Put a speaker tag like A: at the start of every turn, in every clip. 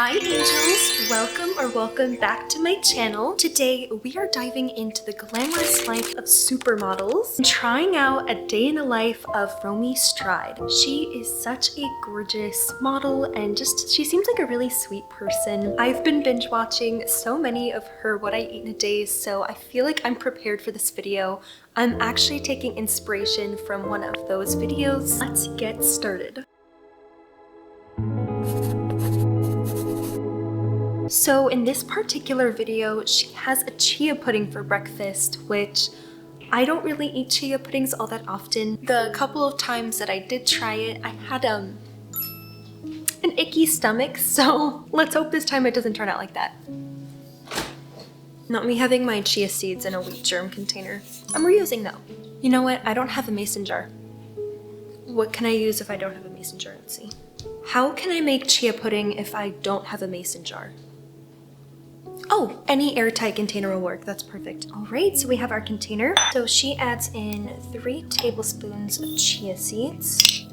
A: Hi angels, welcome back to my channel. Today we are diving into the glamorous life of supermodels and trying out a day in the life of Romee Strijd. She is such a gorgeous model and she seems like a really sweet person. I've been binge watching so many of her What I Eat in a Day, so I feel like I'm prepared for this video. I'm actually taking inspiration from one of those videos. Let's get started. So in this particular video, she has a chia pudding for breakfast, which I don't really eat chia puddings all that often. The couple of times that I did try it, I had an icky stomach, so let's hope this time it doesn't turn out like that. Not me having my chia seeds in a wheat germ container. I'm reusing though. You know what? I don't have a mason jar. What can I use if I don't have a mason jar? Let's see. How can I make chia pudding if I don't have a mason jar? Oh, any airtight container will work. That's perfect. All right, so we have our container. So she adds in 3 tablespoons of chia seeds.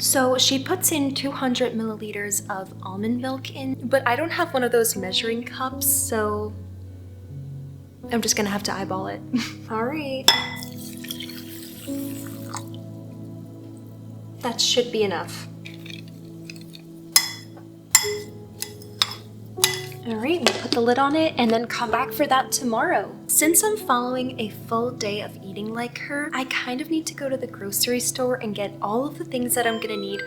A: So she puts in 200 milliliters of almond milk in, but I don't have one of those measuring cups, so I'm just gonna have to eyeball it. All right. That should be enough. All right, we'll put the lid on it and then come back for that tomorrow. Since I'm following a full day of eating like her, I kind of need to go to the grocery store and get all of the things that I'm gonna need.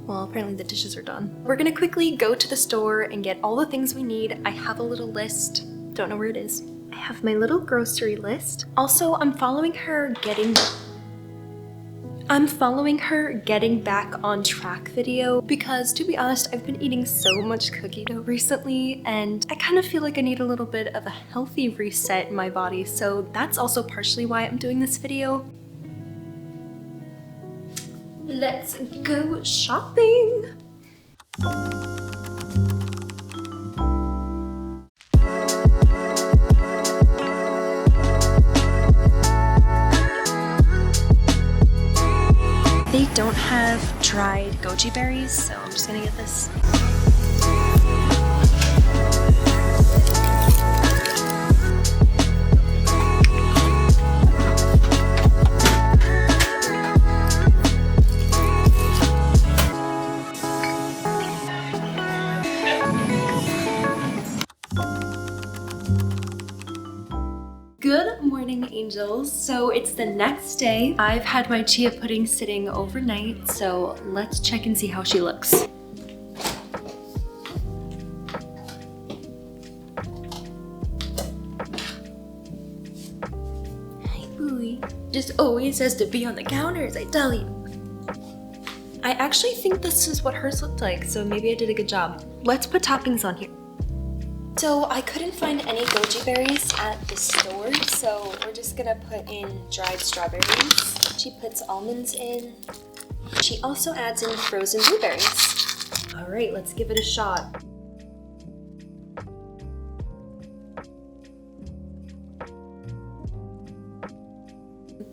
A: Well, apparently the dishes are done. We're gonna quickly go to the store and get all the things we need. I have a little list. Don't know where it is. I have my little grocery list. Also, I'm following her getting back on track video because, to be honest, I've been eating so much cookie dough recently and I kind of feel like I need a little bit of a healthy reset in my body, so that's also partially why I'm doing this video. Let's go shopping! They don't have dried goji berries, so I'm just gonna get this. Good morning, angels. So it's the next day. I've had my chia pudding sitting overnight, so let's check and see how she looks. Hi, Booey. Just always has to be on the counters, I tell you. I actually think this is what hers looked like, so maybe I did a good job. Let's put toppings on here. So I couldn't find any goji berries at the store, so we're just gonna put in dried strawberries. She puts almonds in. She also adds in frozen blueberries. All right, let's give it a shot.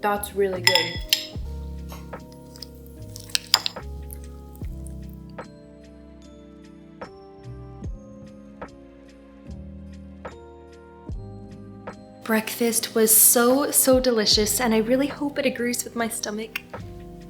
A: That's really good. Breakfast was so delicious and I really hope it agrees with my stomach.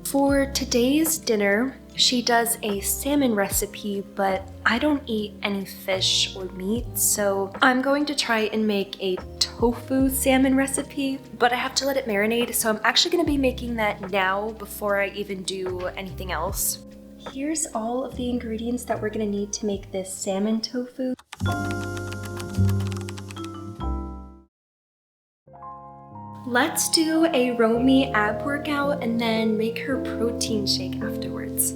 A: For today's dinner, she does a salmon recipe, but I don't eat any fish or meat, so I'm going to try and make a tofu salmon recipe, but I have to let it marinate, so I'm actually gonna be making that now before I even do anything else. Here's all of the ingredients that we're gonna need to make this salmon tofu. Let's do a Romee ab workout and then make her protein shake afterwards.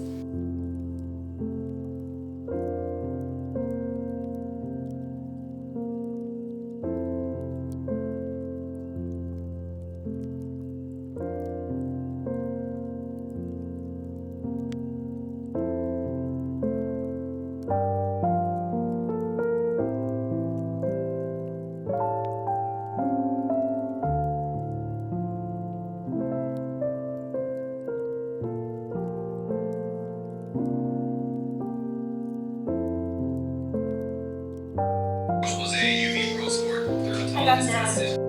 A: I got some.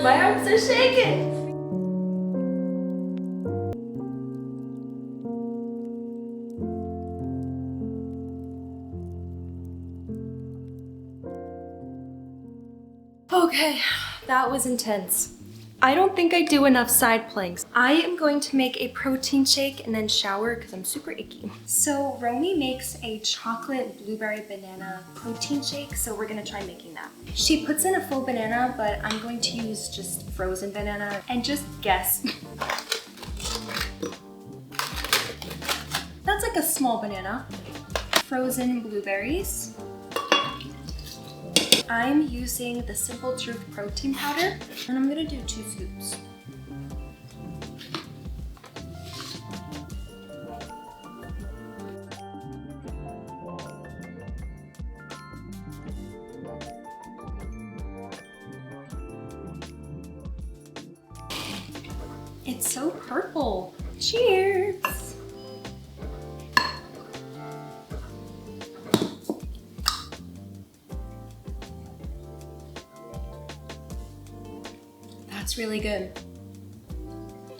A: My arms are shaking. Okay, that was intense. I don't think I do enough side planks. I am going to make a protein shake and then shower because I'm super icky. So Romee makes a chocolate blueberry banana protein shake, so we're gonna try making that. She puts in a full banana, but I'm going to use just frozen banana and just guess. That's like a small banana. Frozen blueberries. I'm using the Simple Truth protein powder, and I'm gonna do 2 scoops. It's so purple. Cheers! That's really good.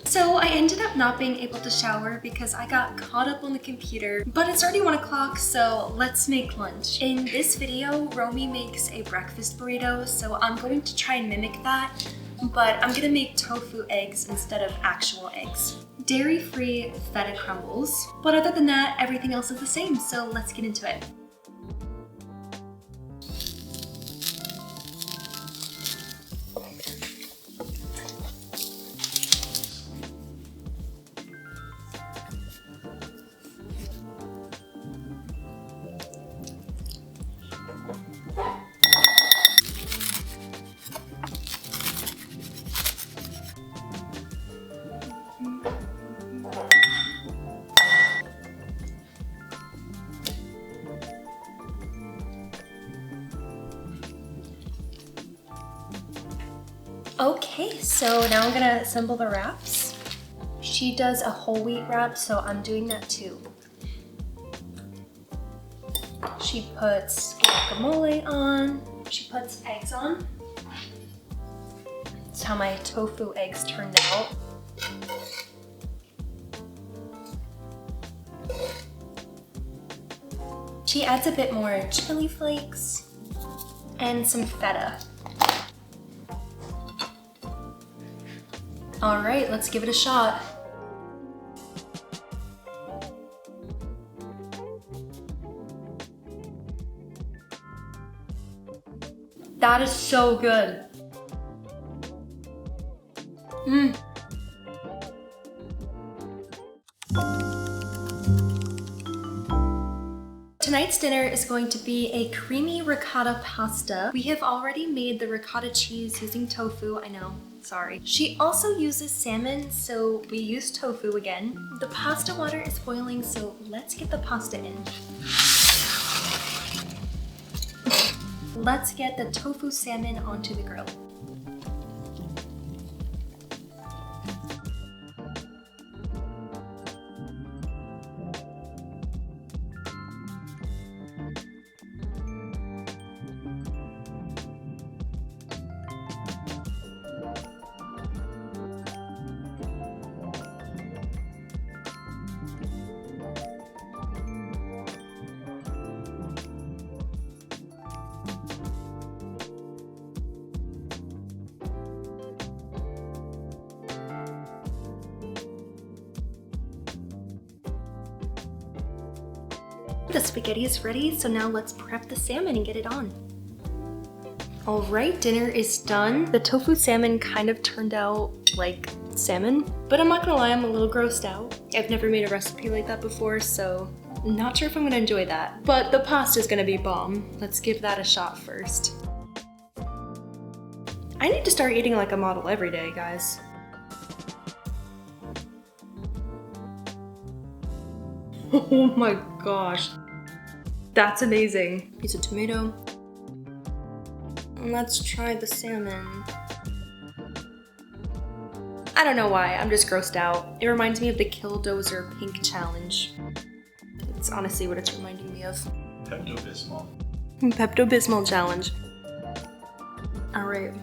A: So I ended up not being able to shower because I got caught up on the computer, but it's already 1 o'clock, so let's make lunch. In this video, Romee makes a breakfast burrito, so I'm going to try and mimic that, but I'm gonna make tofu eggs instead of actual eggs. Dairy-free feta crumbles, but other than that, everything else is the same, so let's get into it. Okay, so now I'm gonna assemble the wraps. She does a whole wheat wrap, so I'm doing that too. She puts guacamole on. She puts eggs on. That's how my tofu eggs turned out. She adds a bit more chili flakes and some feta. All right, let's give it a shot. That is so good. Tonight's dinner is going to be a creamy ricotta pasta. We have already made the ricotta cheese using tofu, I know, sorry. She also uses salmon, so we use tofu again. The pasta water is boiling, so let's get the pasta in. Let's get the tofu salmon onto the grill. The spaghetti is ready, so now let's prep the salmon and get it on. All right, dinner is done. The tofu salmon kind of turned out like salmon, but I'm not gonna lie, I'm a little grossed out. I've never made a recipe like that before, so I'm not sure if I'm gonna enjoy that. But the pasta is gonna be bomb. Let's give that a shot first. I need to start eating like a model every day, guys. Oh my gosh. That's amazing. Piece of tomato. And let's try the salmon. I don't know why, I'm just grossed out. It reminds me of the Killdozer pink challenge. It's honestly what it's reminding me of.
B: Pepto-Bismol.
A: Pepto-Bismol challenge. All right.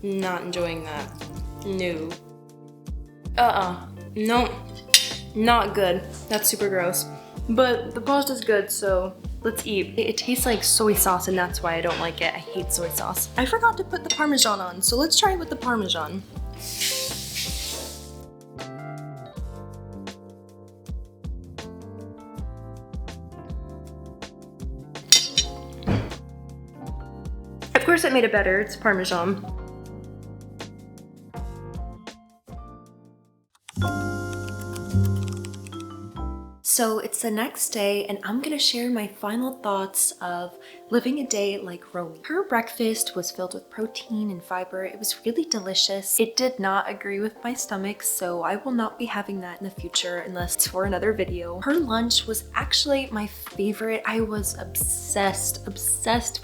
A: Not enjoying that. No. Nope. Not good. That's super gross. But the pasta's good, so let's eat. It tastes like soy sauce, and that's why I don't like it. I hate soy sauce. I forgot to put the Parmesan on, so let's try it with the Parmesan. Of course it made it better, it's Parmesan. So it's the next day and I'm gonna share my final thoughts of living a day like Romee. Her breakfast was filled with protein and fiber. It was really delicious. It did not agree with my stomach, so I will not be having that in the future unless it's for another video. Her lunch was actually my favorite. I was obsessed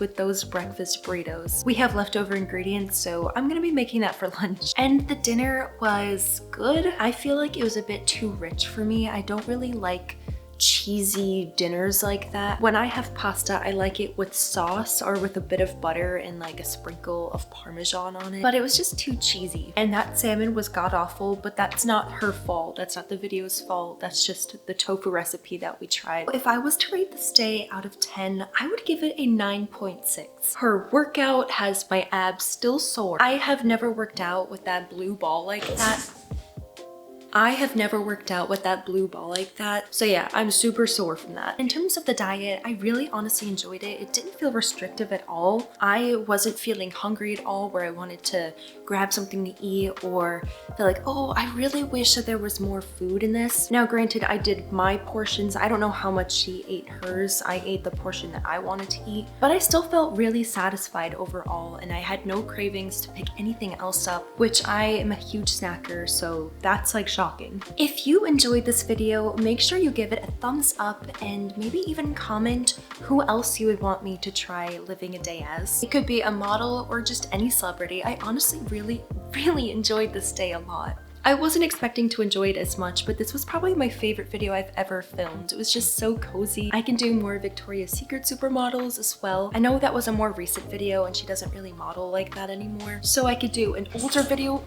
A: with those breakfast burritos. We have leftover ingredients, so I'm gonna be making that for lunch. And the dinner was good. I feel like it was a bit too rich for me. I don't really like cheesy dinners like that. When I have pasta, I like it with sauce or with a bit of butter and like a sprinkle of Parmesan on it, but it was just too cheesy. And that salmon was god-awful, but that's not her fault. That's not the video's fault. That's just the tofu recipe that we tried. If I was to rate this day out of 10, I would give it a 9.6. Her workout has my abs still sore. I have never worked out with that blue ball like that. So yeah, I'm super sore from that. In terms of the diet, I really honestly enjoyed it. It didn't feel restrictive at all. I wasn't feeling hungry at all where I wanted to grab something to eat or feel like, oh, I really wish that there was more food in this. Now granted, I did my portions. I don't know how much she ate hers. I ate the portion that I wanted to eat, but I still felt really satisfied overall and I had no cravings to pick anything else up, which I am a huge snacker, so that's like shocking. If you enjoyed this video, make sure you give it a thumbs up and maybe even comment who else you would want me to try living a day as. It could be a model or just any celebrity. I honestly really enjoyed this day a lot. I wasn't expecting to enjoy it as much, but this was probably my favorite video I've ever filmed. It was just so cozy. I can do more Victoria's Secret supermodels as well. I know that was a more recent video and she doesn't really model like that anymore, so I could do an older video.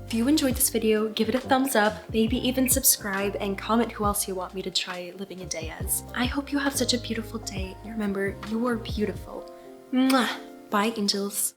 A: If you enjoyed this video, give it a thumbs up, maybe even subscribe, and comment who else you want me to try living a day as. I hope you have such a beautiful day, and remember, you are beautiful. Mwah! Bye, angels.